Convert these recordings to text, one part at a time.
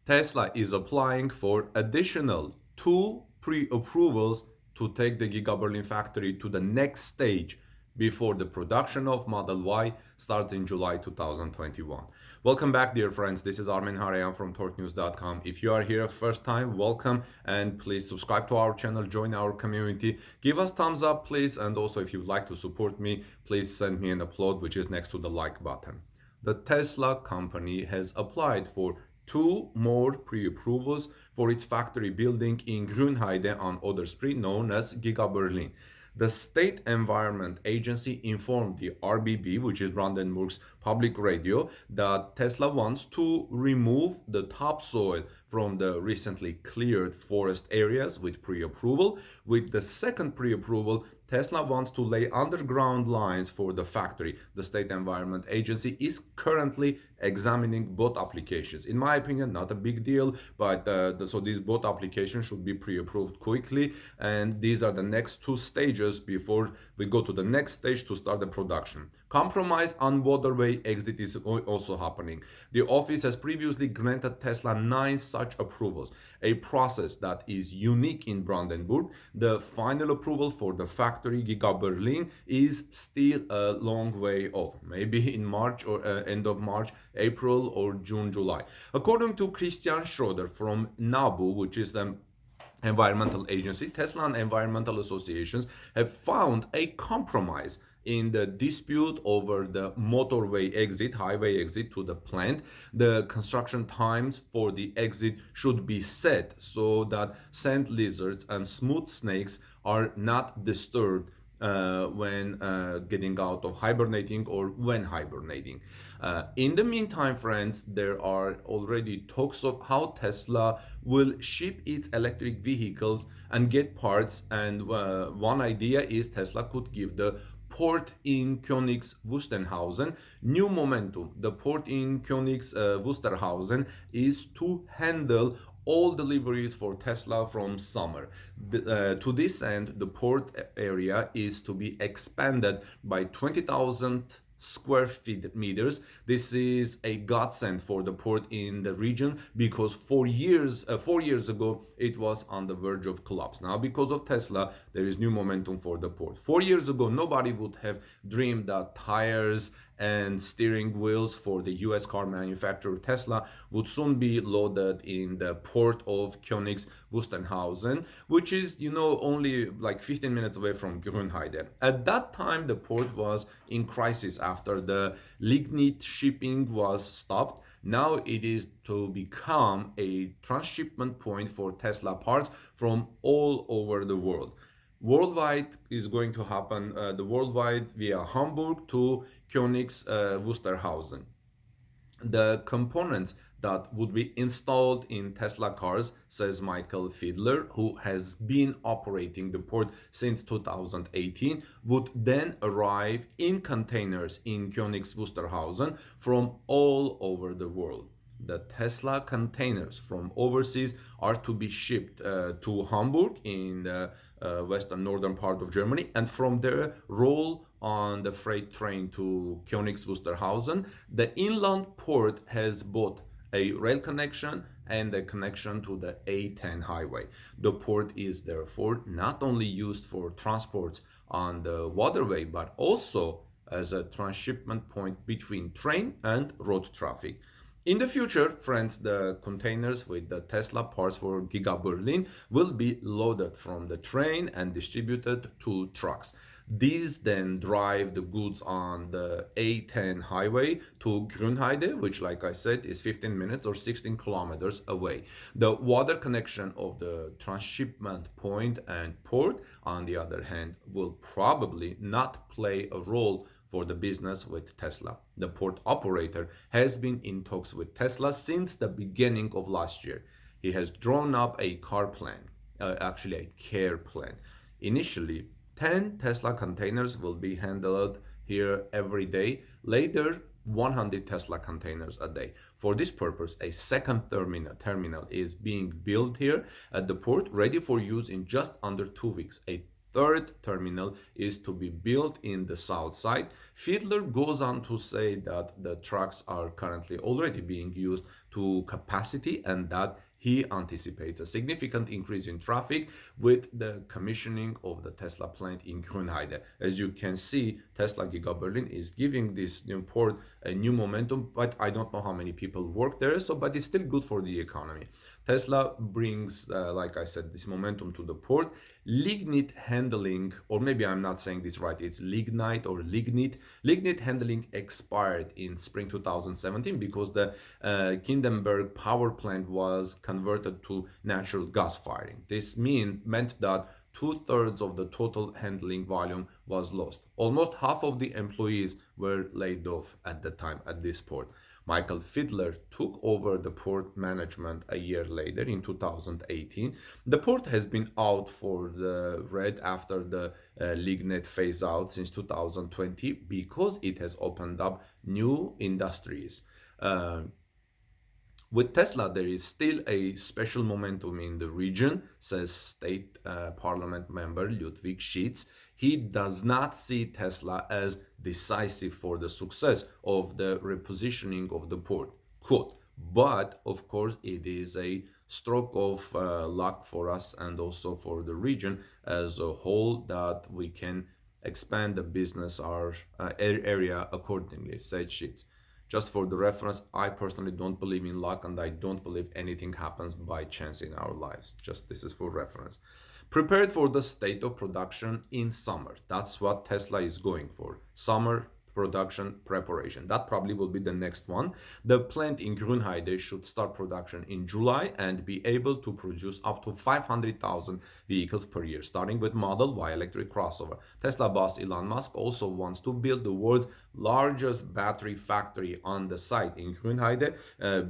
Tesla is applying for additional two pre-approvals to take the Giga Berlin factory to the next stage before the production of Model Y starts in July 2021. Welcome back, dear friends. This is Armin Harayan from torquenews.com. If you are here first time, welcome, and please subscribe to our channel, join our community, give us thumbs up, please, and also if you'd like to support me, please send me an upload, which is next to the like button. The Tesla company has applied for two more pre-approvals for its factory building in Grünheide on Oder Spree, known as Giga Berlin. The State Environment Agency informed the RBB, which is Brandenburg's public radio, that Tesla wants to remove the topsoil from the recently cleared forest areas with pre-approval. With the second pre-approval, Tesla wants to lay underground lines for the factory. The State Environment Agency is currently examining both applications. In my opinion, not a big deal, but so these both applications should be pre-approved quickly, and these are the next two stages before we go to the next stage to start the production. Compromise on waterway exit is also happening. The office has previously granted Tesla 9 such approvals, a process that is unique in Brandenburg. The final approval for the factory Giga Berlin is still a long way off, maybe in March or end of March, April or June, July. According to Christiane Schröder from NABU, which is the environmental agency, Tesla and environmental associations have found a compromise in the dispute over the motorway exit, highway exit to the plant. The construction times for the exit should be set so that sand lizards and smooth snakes are not disturbed when getting out of hibernating or when hibernating. In the meantime, friends, there are already talks of how Tesla will ship its electric vehicles and get parts, and one idea is Tesla could give the port in Königs Wusterhausen new momentum. The port in Königs Wusterhausen is to handle all deliveries for Tesla from summer. To this end, the port area is to be expanded by 20,000 square feet meters. This is a godsend for the port in the region because 4 years ago it was on the verge of collapse. Now because of Tesla there is new momentum for the port. 4 years ago nobody would have dreamed that tires and steering wheels for the US car manufacturer Tesla would soon be loaded in the port of Königs Wusterhausen, which is, only like 15 minutes away from Grünheide. At that time, the port was in crisis after the lignite shipping was stopped. Now it is to become a transshipment point for Tesla parts from all over the world. Worldwide is going to happen, the worldwide via Hamburg to Königs Wusterhausen. The components that would be installed in Tesla cars, says Michael Fiedler, who has been operating the port since 2018, would then arrive in containers in Königs Wusterhausen from all over the world. The Tesla containers from overseas are to be shipped to Hamburg in the western northern part of Germany, and from there roll on the freight train to Königs Wusterhausen. The inland port has both a rail connection and a connection to the A10 highway. The port is therefore not only used for transports on the waterway, but also as a transshipment point between train and road traffic. In the future, friends, the containers with the Tesla parts for Giga Berlin will be loaded from the train and distributed to trucks. These then drive the goods on the A10 highway to Grünheide, which, like I said, is 15 minutes or 16 kilometers away. The water connection of the transshipment point and port, on the other hand, will probably not play a role for the business with Tesla. The port operator has been in talks with Tesla since the beginning of last year. He has drawn up a care plan. Initially, 10 Tesla containers will be handled here every day. Later, 100 Tesla containers a day. For this purpose, a second terminal is being built here at the port, ready for use in just under 2 weeks. A third terminal is to be built in the south side. Fiedler goes on to say that the trucks are currently already being used to capacity and that he anticipates a significant increase in traffic with the commissioning of the Tesla plant in Grünheide. As you can see, Tesla Giga Berlin is giving this new port a new momentum, but I don't know how many people work there, but it's still good for the economy. Tesla brings, like I said, this momentum to the port. Lignite handling, or maybe I'm not saying this right, it's lignite or lignite. Lignite handling expired in spring 2017 because the Kindenberg power plant was converted to natural gas firing. This meant that two-thirds of the total handling volume was lost. Almost half of the employees were laid off at the time at this port. Michael Fiedler took over the port management a year later in 2018. The port has been out for the red after the lignite phase out since 2020 because it has opened up new industries. With Tesla, there is still a special momentum in the region, says State Parliament member Ludwig Schitz. He does not see Tesla as decisive for the success of the repositioning of the port. Quote, but of course, it is a stroke of luck for us and also for the region as a whole that we can expand the business area accordingly, said Schitz. Just for the reference, I personally don't believe in luck and I don't believe anything happens by chance in our lives. Just this is for reference. Prepared for the state of production in summer. That's what Tesla is going for. Summer production preparation. That probably will be the next one. The plant in Grünheide should start production in July and be able to produce up to 500,000 vehicles per year, starting with Model Y electric crossover. Tesla boss Elon Musk also wants to build the world's largest battery factory on the site in Grünheide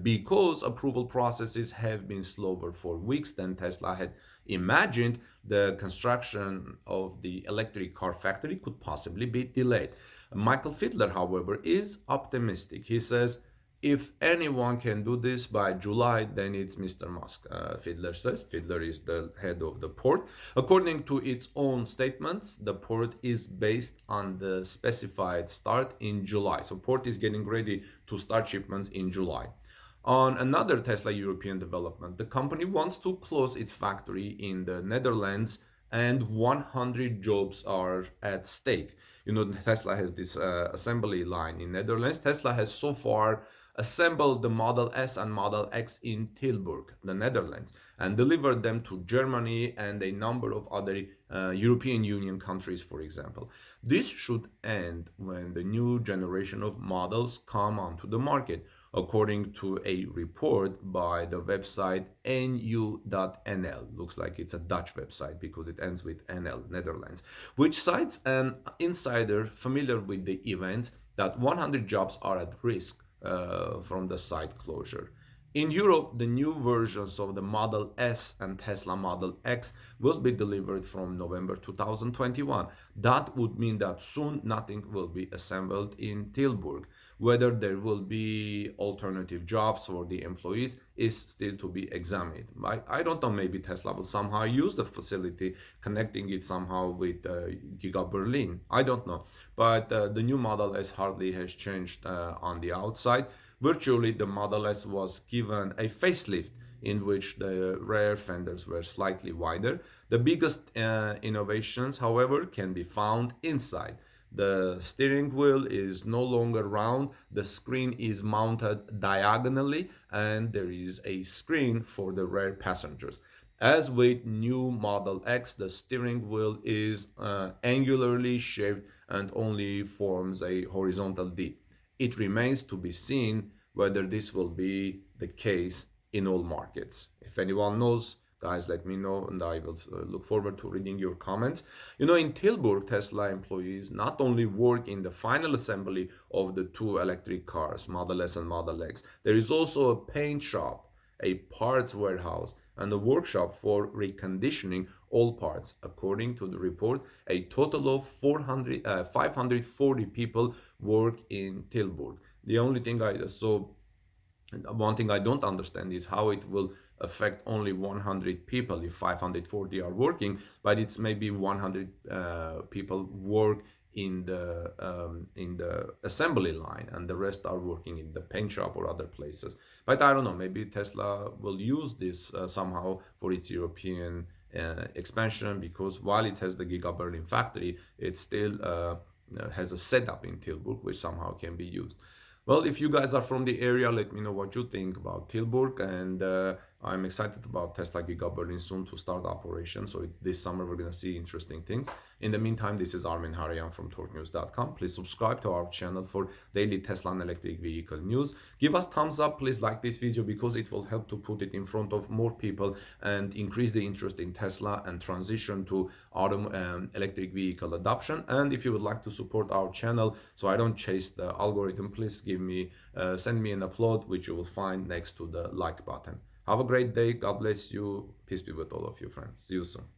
because approval processes have been slower for weeks than Tesla had imagined. The construction of the electric car factory could possibly be delayed. Michael Fiedler, however, is optimistic. He says, if anyone can do this by July, then it's Mr. Musk. Fiedler says. Fiedler is the head of the port. According to its own statements, the port is based on the specified start in July. So port is getting ready to start shipments in July. On another Tesla European development, the company wants to close its factory in the Netherlands and 100 jobs are at stake. You know, Tesla has this assembly line in Netherlands. Tesla has so far assembled the Model S and Model X in Tilburg, the Netherlands, and delivered them to Germany and a number of other European Union countries, for example. This should end when the new generation of models come onto the market, according to a report by the website nu.nl. Looks like it's a Dutch website because it ends with NL, Netherlands, which cites an insider familiar with the events that 100 jobs are at risk from the site closure. In Europe, the new versions of the Model S and Tesla Model X will be delivered from November 2021. That would mean that soon nothing will be assembled in Tilburg. Whether there will be alternative jobs for the employees is still to be examined. I don't know, maybe Tesla will somehow use the facility, connecting it somehow with Giga Berlin. I don't know. But the new Model S hardly has changed on the outside. Virtually, the Model S was given a facelift in which the rear fenders were slightly wider. The biggest innovations, however, can be found inside. The steering wheel is no longer round, the screen is mounted diagonally, and there is a screen for the rear passengers. As with new Model X, the steering wheel is angularly shaped and only forms a horizontal dip. It remains to be seen whether this will be the case in all markets. If anyone knows, guys, let me know and I will look forward to reading your comments. You know, in Tilburg, Tesla employees not only work in the final assembly of the two electric cars, Model S and Model X, there is also a paint shop, a parts warehouse, and a workshop for reconditioning all parts. According to the report, a total of 540 people work in Tilburg. The only thing I saw And one thing I don't understand is how it will affect only 100 people if 540 are working, but it's maybe 100 people work in the assembly line, and the rest are working in the paint shop or other places. But I don't know. Maybe Tesla will use this somehow for its European expansion, because while it has the Giga Berlin factory, it still has a setup in Tilburg which somehow can be used. Well, if you guys are from the area, let me know what you think about Tilburg. And I'm excited about Tesla Giga Berlin soon to start operation. So this summer we're going to see interesting things. In the meantime, this is Armin Harayan from torquenews.com. Please subscribe to our channel for daily Tesla and electric vehicle news. Give us thumbs up. Please like this video because it will help to put it in front of more people and increase the interest in Tesla and transition to electric vehicle adoption. And if you would like to support our channel so I don't chase the algorithm, please send me an upload, which you will find next to the like button. Have a great day. God bless you. Peace be with all of you, friends. See you soon.